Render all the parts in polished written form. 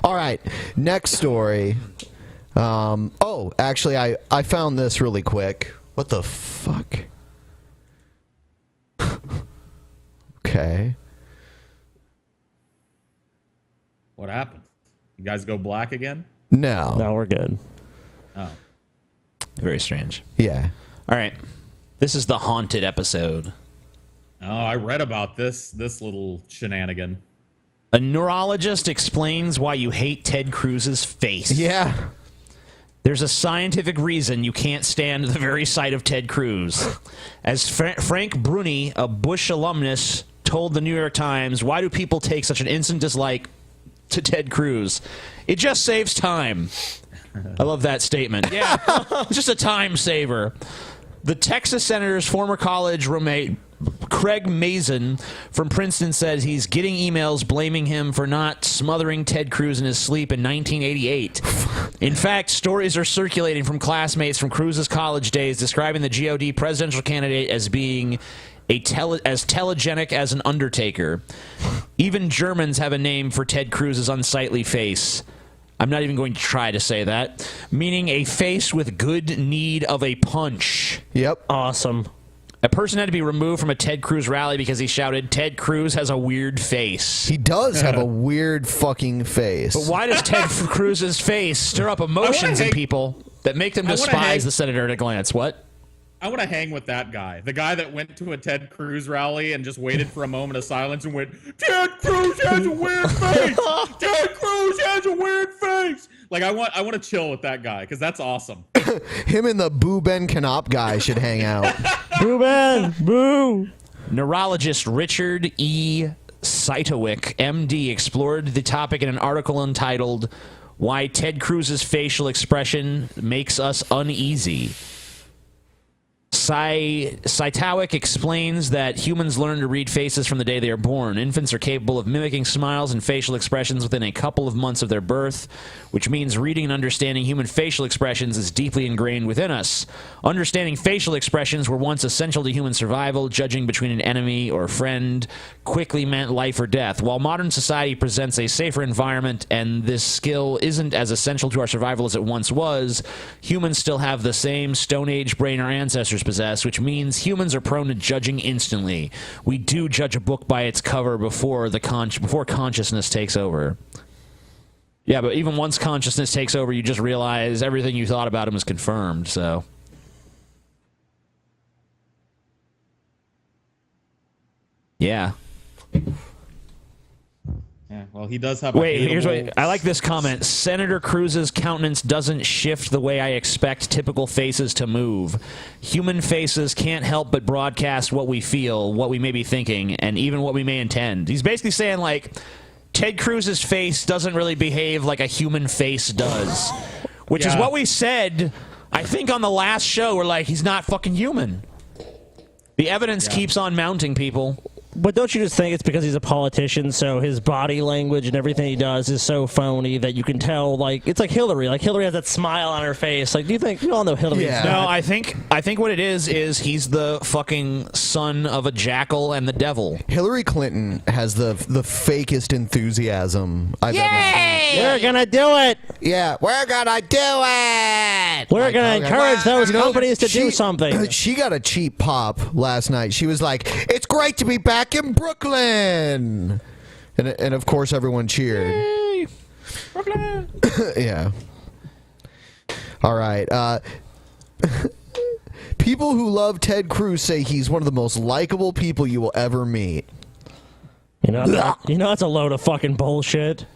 All right, next story. Oh, actually, I found this really quick. What the fuck? Okay. What happened? You guys go black again? No. No, we're good. Oh. Very strange. Yeah. All right. This is the haunted episode. Oh, I read about this little shenanigan. A neurologist explains why you hate Ted Cruz's face. Yeah. There's a scientific reason you can't stand the very sight of Ted Cruz. As Frank Bruni, a Bush alumnus, told the New York Times, why do people take such an instant dislike to Ted Cruz? It just saves time. I love that statement. Yeah, it's just a time saver. The Texas senator's former college roommate, Craig Mazin from Princeton, says he's getting emails blaming him for not smothering Ted Cruz in his sleep in 1988. In fact, stories are circulating from classmates from Cruz's college days describing the GOD presidential candidate as being as telegenic as an undertaker. Even Germans have a name for Ted Cruz's unsightly face. I'm not even going to try to say that. Meaning a face with good need of a punch. Yep. Awesome. A person had to be removed from a Ted Cruz rally because he shouted, "Ted Cruz has a weird face." He does have a weird fucking face. But why does Ted Cruz's face stir up emotions in people that make them despise the senator at a glance? What? I want to hang with that guy. The guy that went to a Ted Cruz rally and just waited for a moment of silence and went, "Ted Cruz has a weird face! Ted Cruz has a weird face!" Like, I want to chill with that guy, because that's awesome. Him and the Boo Ben Canop guy should hang out. Boo Ben! Boo! Neurologist Richard E. Saitowick, MD, explored the topic in an article entitled, "Why Ted Cruz's Facial Expression Makes Us Uneasy." Saitowick explains that humans learn to read faces from the day they are born. Infants are capable of mimicking smiles and facial expressions within a couple of months of their birth, which means reading and understanding human facial expressions is deeply ingrained within us. Understanding facial expressions were once essential to human survival. Judging between an enemy or a friend quickly meant life or death. While modern society presents a safer environment and this skill isn't as essential to our survival as it once was, humans still have the same Stone Age brain our ancestors possess, which means humans are prone to judging instantly. We do judge a book by its cover before consciousness takes over. Yeah, but even once consciousness takes over, you just realize everything you thought about him is confirmed, so. Yeah. Yeah, well, he does have Wait, here's what I like this comment. Senator Cruz's countenance doesn't shift the way I expect typical faces to move. Human faces can't help but broadcast what we feel, what we may be thinking, and even what we may intend. He's basically saying, like, Ted Cruz's face doesn't really behave like a human face does. Which is what we said, I think, on the last show. We're like, he's not fucking human. The evidence keeps on mounting, people. But don't you just think it's because he's a politician, so his body language and everything he does is so phony that you can tell, like, it's like Hillary. Like, Hillary has that smile on her face. Like, do you think, you all know Hillary? Yeah. No, I think what it is he's the fucking son of a jackal and the devil. Hillary Clinton has the fakest enthusiasm I've ever seen. We're gonna do it! Yeah, we're gonna do it! We're gonna encourage those companies to do something. She got a cheap pop last night. She was like, "It's great to be back in Brooklyn," and of course everyone cheered. Yay! Brooklyn. Yeah. All right. People who love Ted Cruz say he's one of the most likable people you will ever meet. You know that's a load of fucking bullshit.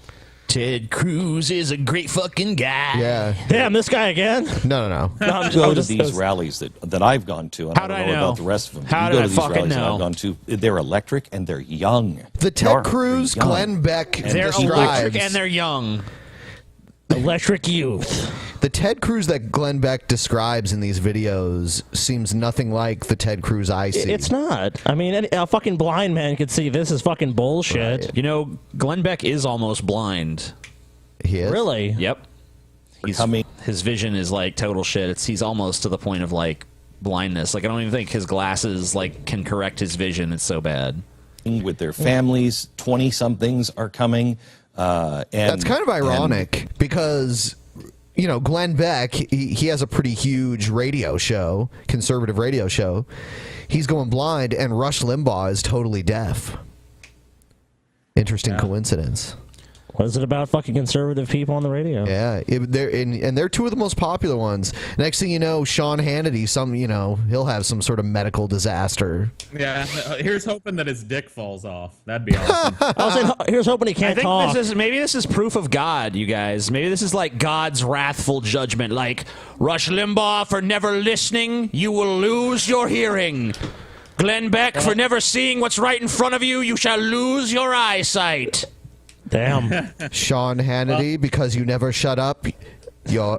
Ted Cruz is a great fucking guy. Yeah. Damn, this guy again? No. Go to these rallies that I've gone to, and How I do don't I know know? about the rest of them. How You do go I to these fucking rallies that know? I've gone to, they're electric and they're young. The Ted Cruz, young. Glenn Beck They're describes. electric and they're young. Electric youth. The Ted Cruz that Glenn Beck describes in these videos seems nothing like the Ted Cruz I see. It's not. I mean, a fucking blind man could see this is fucking bullshit. Right. You know, Glenn Beck is almost blind. He is? Really? Yep. His vision is like total shit. He's almost to the point of like blindness. Like I don't even think his glasses like can correct his vision. It's so bad. With their families, 20-somethings are coming. That's kind of ironic because, Glenn Beck, he has a pretty huge radio show, conservative radio show. He's going blind, and Rush Limbaugh is totally deaf. Interesting coincidence. What is it about fucking conservative people on the radio? Yeah, they're two of the most popular ones. Next thing you know, Sean Hannity, he'll have some sort of medical disaster. Yeah, here's hoping that his dick falls off. That'd be awesome. I was saying, here's hoping he can't talk. Maybe this is proof of God, you guys. Maybe this is like God's wrathful judgment. Like, Rush Limbaugh, for never listening, you will lose your hearing. Glenn Beck, for never seeing what's right in front of you, you shall lose your eyesight. Damn. Sean Hannity, because you never shut up, your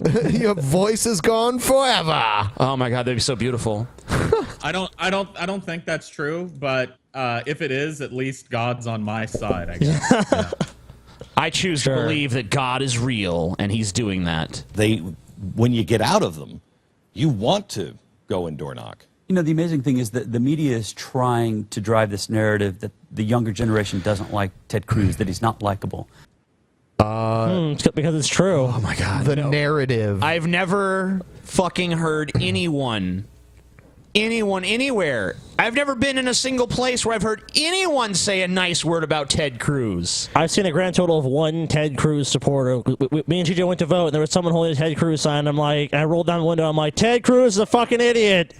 voice is gone forever. Oh my God, that'd be so beautiful. I don't think that's true, but if it is, at least God's on my side, I guess. Yeah. I choose to believe that God is real, and He's doing that. When you get out of them, you want to go and door knock. The amazing thing is that the media is trying to drive this narrative that the younger generation doesn't like Ted Cruz, that he's not likable. Because it's true. Oh my God. The narrative. I've never fucking heard anyone anywhere. I've never been in a single place where I've heard anyone say a nice word about Ted Cruz. I've seen a grand total of one Ted Cruz supporter. Me and TJ went to vote, and there was someone holding a Ted Cruz sign. I rolled down the window. I'm like, Ted Cruz is a fucking idiot.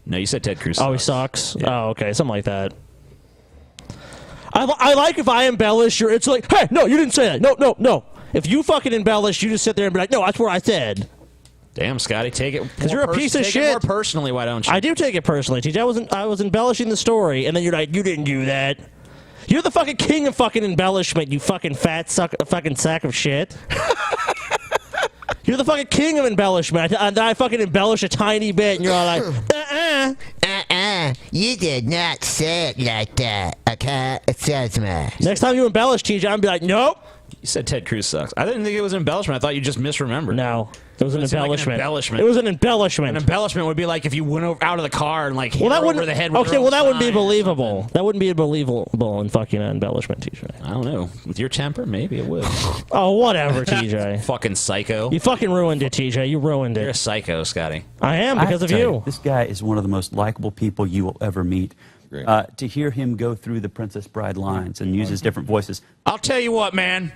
No, you said Ted Cruz sucks. Oh, he sucks? Yeah. Oh, okay. Something like that. I like if I embellish it's like, hey, no, you didn't say that. No. If you fucking embellish, you just sit there and be like, no, that's what I said. Damn, Scotty, take it. Because you're a piece of shit. Take it more personally, why don't you? I do take it personally, TJ. I was embellishing the story, and then you're like, you didn't do that. You're the fucking king of fucking embellishment, you fucking fucking sack of shit. You're the fucking king of embellishment. I fucking embellish a tiny bit, and you're all like, you did not say it like that, okay? It says me. Next time you embellish, TJ, I'm gonna be like, nope. You said Ted Cruz sucks. I didn't think it was an embellishment. I thought you just misremembered. No, it was an embellishment. Like an embellishment. It was an embellishment. An embellishment would be like if you went out of the car and hit her over the head with okay, well, that wouldn't be believable. That wouldn't be believable in fucking embellishment, TJ. I don't know. With your temper, maybe it would. Oh, whatever, TJ. Fucking psycho. You fucking ruined it, TJ. You ruined You're a it. psycho, Scotty. I am because of you. This guy is one of the most likable people you will ever meet. To hear him go through the Princess Bride lines and use his different voices. I'll tell you what, man.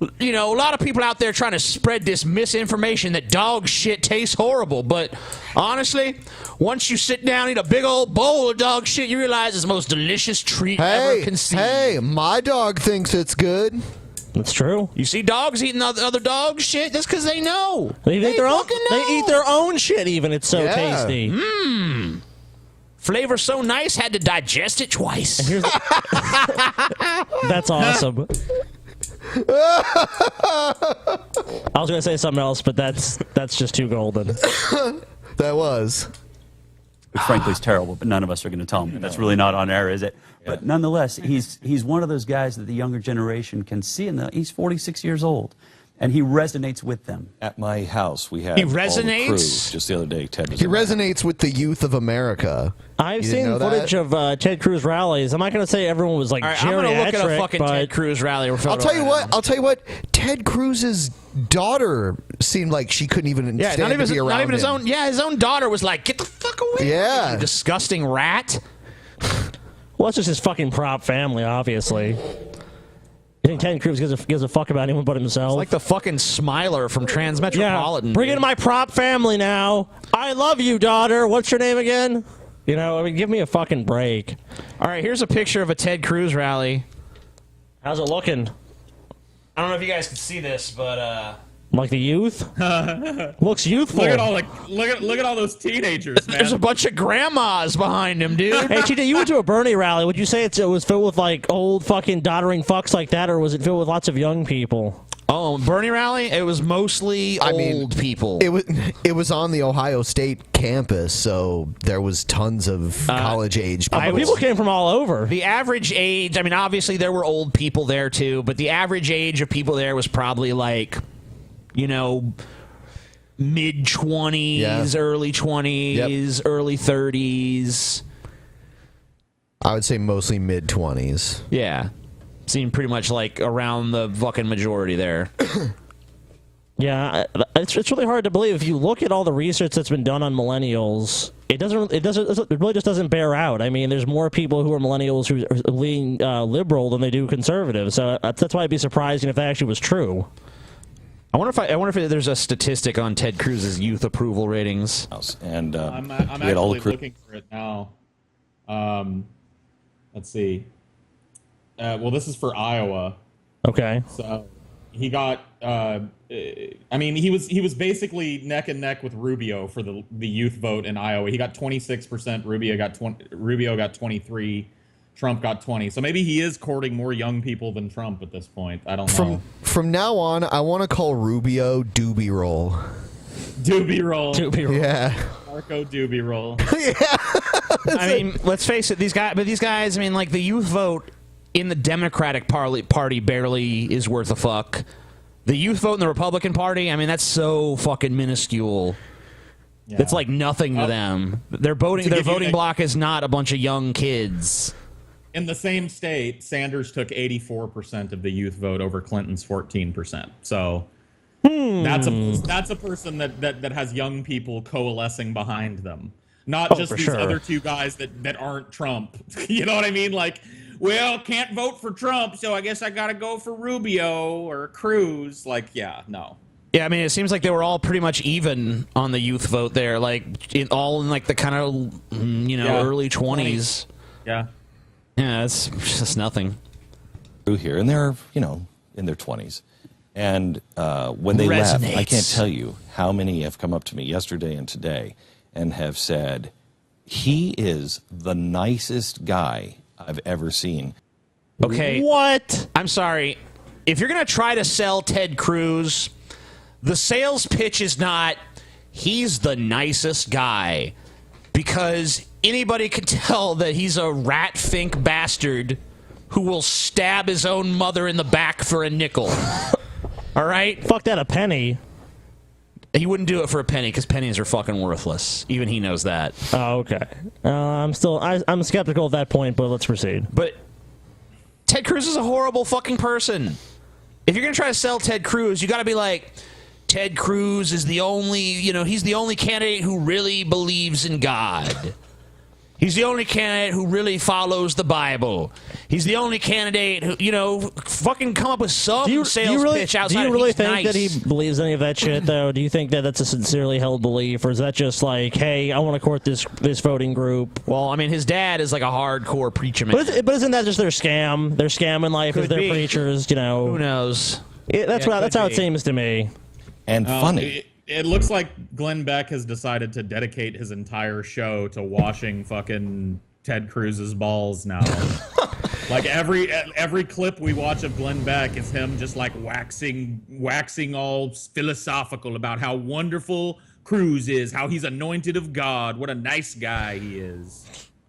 A lot of people out there trying to spread this misinformation that dog shit tastes horrible. But honestly, once you sit down and eat a big old bowl of dog shit, you realize it's the most delicious treat ever conceived. Hey, my dog thinks it's good. That's true. You see dogs eating other dog shit? That's because they know. They eat their own. fucking know. They eat their own shit. Even it's so tasty. Flavor so nice, had to digest it twice. Here's That's awesome. I was gonna say something else, but that's just too golden. That was. Which frankly is terrible, but none of us are going to tell him. That's really not on air, is it? Yeah. But nonetheless, he's one of those guys that the younger generation can see. He's 46 years old, and he resonates with them. At my house, we had He all the resonates? crew just the other day. Ted was He in that. resonates with the youth of America. I've You didn't seen know that? footage of Ted Cruz rallies. I'm not gonna say everyone was like All right, I'm going to look at a fucking but Ted Cruz rally. I'll tell you what. Ted Cruz's daughter seemed like she couldn't even Yeah, stand to be around not even his him. own. Yeah, his own daughter was like, "Get the fuck away! Yeah. you disgusting rat." Well, it's just his fucking prop family, obviously. You think Ted Cruz gives a fuck about anyone but himself? Like the fucking Smiler from Transmetropolitan. Yeah, bring in my prop family now. I love you, daughter. What's your name again? Give me a fucking break. All right, here's a picture of a Ted Cruz rally. How's it looking? I don't know if you guys can see this, but Like the youth? Looks youthful. Look at all those teenagers, man. there's a bunch of grandmas behind him, dude. Hey, TJ, you went to a Bernie rally. Would you say it was filled with like old fucking doddering fucks like that, or was it filled with lots of young people? Oh, Bernie rally? It was mostly old people. It was on the Ohio State campus, so there was tons of college age people. People came from all over. The average age, I mean, obviously there were old people there too, but the average age of people there was probably like, mid-20s, early 20s, early 30s. I would say mostly mid-20s. Yeah. seem pretty much like around the fucking majority there. Yeah, it's really hard to believe. If you look at all the research that's been done on millennials, it really just doesn't bear out. I mean, there's more people who are millennials who are leaning liberal than they do conservative. So that's why I'd be surprised if that actually was true. I wonder if there's a statistic on Ted Cruz's youth approval ratings. And I'm actually looking for it now. Let's see. Well, this is for Iowa. Okay. So he got. I mean, he was basically neck and neck with Rubio for the youth vote in Iowa. He got 26%. Rubio got 23. Trump got 20. So maybe he is courting more young people than Trump at this point. I don't know. From now on, I want to call Rubio Doobie Roll. Doobie Roll. Doobie Roll. Yeah. Marco Doobie Roll. I mean, let's face it. These guys. I mean, like the youth vote in the Democratic Party barely is worth a fuck. The youth vote in the Republican Party, I mean, that's so fucking minuscule. Yeah. It's like nothing to them. Their voting block is not a bunch of young kids. In the same state, Sanders took 84% of the youth vote over Clinton's 14%. So that's a person that has young people coalescing behind them, not just these other two guys that aren't Trump. You know what I mean? Like, well, can't vote for Trump, so I guess I got to go for Rubio or Cruz. Like, yeah, no. Yeah, I mean, it seems like they were all pretty much even on the youth vote there, like all in like the kind of early 20s. Yeah. Yeah, it's just nothing. Here, and they're in their 20s, and when they left, I can't tell you how many have come up to me yesterday and today and have said, "He is the nicest guy I've ever seen." Okay. What? I'm sorry. If you're going to try to sell Ted Cruz, the sales pitch is not, he's the nicest guy. Because anybody can tell that he's a rat-fink bastard who will stab his own mother in the back for a nickel. All right? Fuck that, a penny. He wouldn't do it for a penny because pennies are fucking worthless. Even he knows that. Oh, okay. I'm skeptical at that point, but let's proceed. But Ted Cruz is a horrible fucking person. If you're going to try to sell Ted Cruz, you got to be like, Ted Cruz is the only, he's the only candidate who really believes in God. He's the only candidate who really follows the Bible. He's the only candidate who, fucking come up with some sales pitch outside. Do you really think nice. that he believes any of that shit, though? Do you think that that's a sincerely held belief, or is that just like, hey, I want to court this voting group? Well, I mean, his dad is like a hardcore preacher man. But isn't that just their scam? Their scamming life as their preachers, Who knows? That's how it seems to me. And funny. It looks like Glenn Beck has decided to dedicate his entire show to washing fucking Ted Cruz's balls now. Like every clip we watch of Glenn Beck is him just like waxing all philosophical about how wonderful Cruz is, how he's anointed of God, what a nice guy he is.